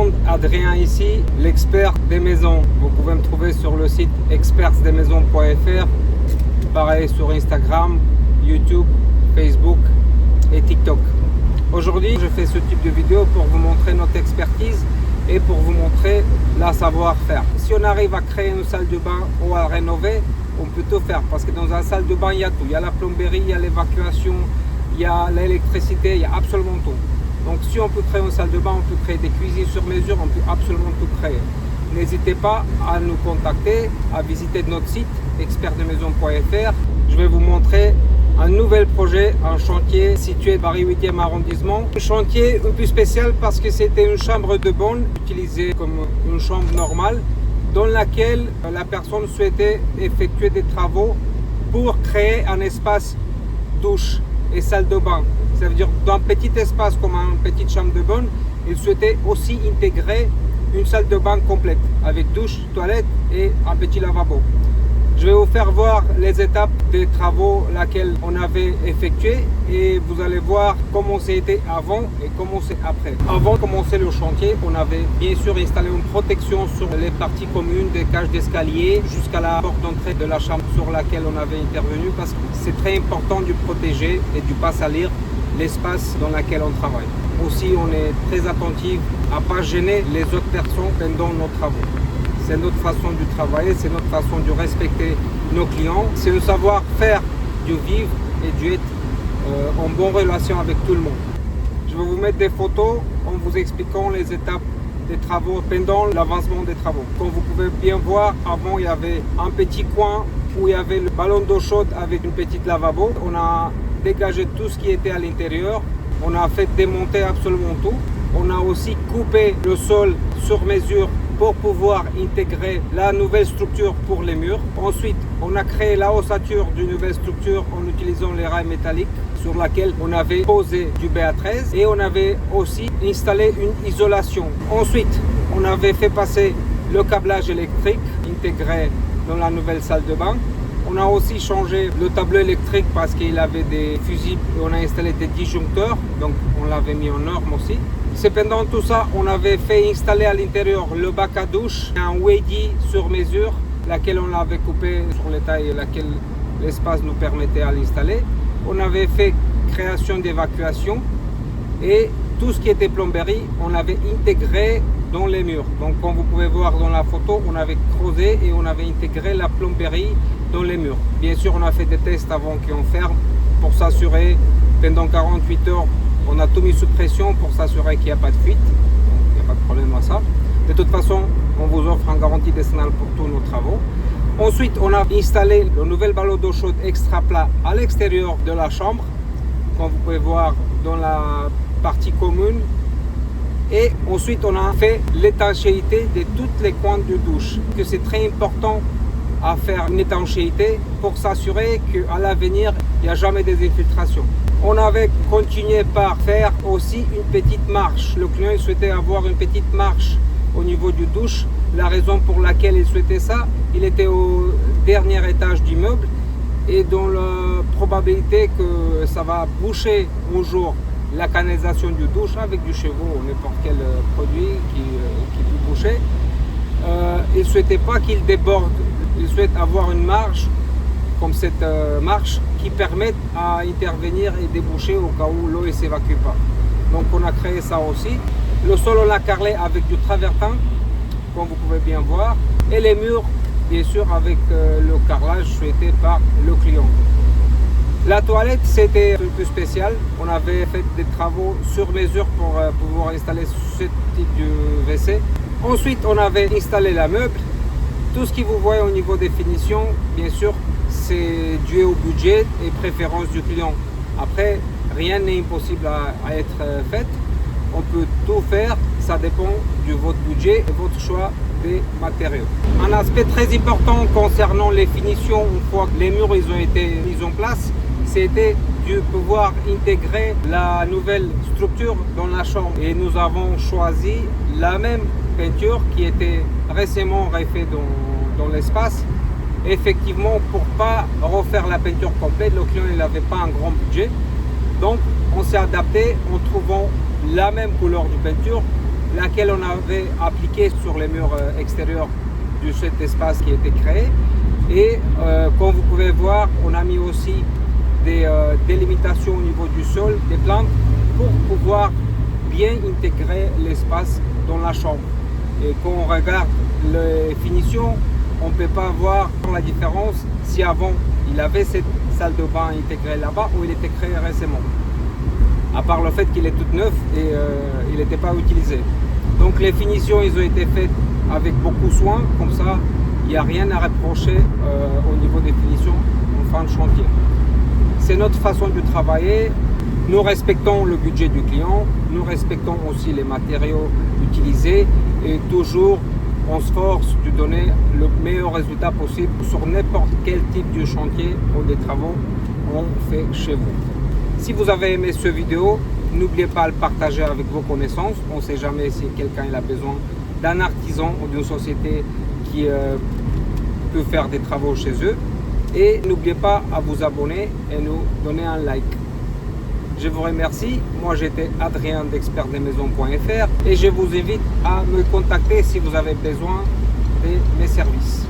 monde, Adrien ici, l'expert des maisons. Vous pouvez me trouver sur le site expertsdesmaisons.fr, pareil sur Instagram, YouTube, Facebook et TikTok. Aujourd'hui, je fais ce type de vidéo pour vous montrer notre expertise et pour vous montrer la savoir-faire. Si on arrive à créer une salle de bain ou à rénover, on peut tout faire parce que dans une salle de bain, il y a tout. Il y a la plomberie, il y a l'évacuation, il y a l'électricité, il y a absolument tout. Donc si on peut créer une salle de bain, on peut créer des cuisines sur mesure, on peut absolument tout créer. N'hésitez pas à nous contacter, à visiter notre site expertsdesmaisons.fr. Je vais vous montrer un nouvel projet, un chantier situé dans Paris 8e arrondissement. Un chantier un peu spécial parce que c'était une chambre de bonne utilisée comme une chambre normale dans laquelle la personne souhaitait effectuer des travaux pour créer un espace douche et salle de bain. Ça veut dire dans un petit espace comme une petite chambre de bonne, il souhaitait aussi intégrer une salle de bain complète avec douche, toilette et un petit lavabo. Je vais vous faire voir les étapes des travaux lesquels on avait effectué et vous allez voir comment c'était avant et comment c'est après. Avant de commencer le chantier, on avait bien sûr installé une protection sur les parties communes des cages d'escalier jusqu'à la porte d'entrée de la chambre sur laquelle on avait intervenu parce que c'est très important de protéger et de ne pas salir l'espace dans lequel on travaille. Aussi, on est très attentif à ne pas gêner les autres personnes pendant nos travaux. C'est notre façon de travailler, c'est notre façon de respecter nos clients. C'est le savoir-faire du vivre et d'être en bonne relation avec tout le monde. Je vais vous mettre des photos en vous expliquant les étapes des travaux pendant l'avancement des travaux. Comme vous pouvez bien voir, avant il y avait un petit coin où il y avait le ballon d'eau chaude avec une petite lavabo. On a dégagé tout ce qui était à l'intérieur. On a fait démonter absolument tout. On a aussi coupé le sol sur mesure pour pouvoir intégrer la nouvelle structure pour les murs. Ensuite, on a créé la ossature d'une nouvelle structure en utilisant les rails métalliques sur laquelle on avait posé du BA13 et on avait aussi installé une isolation. Ensuite, on avait fait passer le câblage électrique intégré dans la nouvelle salle de bain. On a aussi changé le tableau électrique parce qu'il avait des fusibles et on a installé des disjoncteurs, donc on l'avait mis en norme aussi. Cependant, tout ça, on avait fait installer à l'intérieur le bac à douche, un Wadey sur mesure, laquelle on l'avait coupé sur les tailles, laquelle l'espace nous permettait à l'installer. On avait fait création d'évacuation et tout ce qui était plomberie, on l'avait intégré dans les murs. Donc, comme vous pouvez voir dans la photo, on avait creusé et on avait intégré la plomberie dans les murs. Bien sûr, on a fait des tests avant qu'on ferme pour s'assurer pendant 48 heures. On a tout mis sous pression pour s'assurer qu'il n'y a pas de fuite. Donc, il n'y a pas de problème à ça. De toute façon, on vous offre une garantie décennale pour tous nos travaux. Ensuite, on a installé le nouvel ballon d'eau chaude extra plat à l'extérieur de la chambre, comme vous pouvez voir dans la partie commune. Et ensuite, on a fait l'étanchéité de tous les coins de douche. Que c'est très important à faire une étanchéité pour s'assurer qu'à l'avenir, il n'y a jamais des infiltrations. On avait continué par faire aussi une petite marche. Le client souhaitait avoir une petite marche au niveau du douche. La raison pour laquelle il souhaitait ça, il était au dernier étage du meuble et dans la probabilité que ça va boucher un jour la canalisation du douche avec du chevaux ou n'importe quel produit qui peut boucher. Il ne souhaitait pas qu'il déborde. Il souhaite avoir une marche comme cette marche qui permet à intervenir et déboucher au cas où l'eau ne s'évacue pas. Donc on a créé ça aussi. Le sol on l'a carrelé avec du travertin, comme vous pouvez bien voir. Et les murs, bien sûr, avec le carrelage souhaité par le client. La toilette, c'était un peu spécial. On avait fait des travaux sur mesure pour pouvoir installer ce type de WC. Ensuite, on avait installé la meuble. Tout ce que vous voyez au niveau des finitions, bien sûr, c'est dû au budget et préférence du client. Après, rien n'est impossible à être fait. On peut tout faire, ça dépend de votre budget et votre choix des matériaux. Un aspect très important concernant les finitions, une fois que les murs ils ont été mis en place, c'était de pouvoir intégrer la nouvelle structure dans la chambre. Et nous avons choisi la même peinture qui était récemment refaite dans l'espace. Effectivement, pour ne pas refaire la peinture complète, le client n'avait pas un grand budget. Donc, on s'est adapté en trouvant la même couleur de peinture laquelle on avait appliqué sur les murs extérieurs de cet espace qui a été créé. Et comme vous pouvez voir, on a mis aussi des délimitations au niveau du sol, des plantes, pour pouvoir bien intégrer l'espace dans la chambre. Et quand on regarde les finitions, on ne peut pas voir la différence si avant il avait cette salle de bain intégrée là-bas ou il était créé récemment. À part le fait qu'il est tout neuf et il n'était pas utilisé. Donc les finitions, ils ont été faites avec beaucoup de soin, comme ça il n'y a rien à reprocher au niveau des finitions en fin de chantier. C'est notre façon de travailler. Nous respectons le budget du client, nous respectons aussi les matériaux utilisés et toujours on se force de donner le meilleur résultat possible sur n'importe quel type de chantier ou des travaux qu'on fait chez vous. Si vous avez aimé cette vidéo, n'oubliez pas de le partager avec vos connaissances. On ne sait jamais si quelqu'un a besoin d'un artisan ou d'une société qui peut faire des travaux chez eux. Et n'oubliez pas à vous abonner et nous donner un like. Je vous remercie. Moi, j'étais Adrien d'expertdesmaisons.fr et je vous invite à me contacter si vous avez besoin de mes services.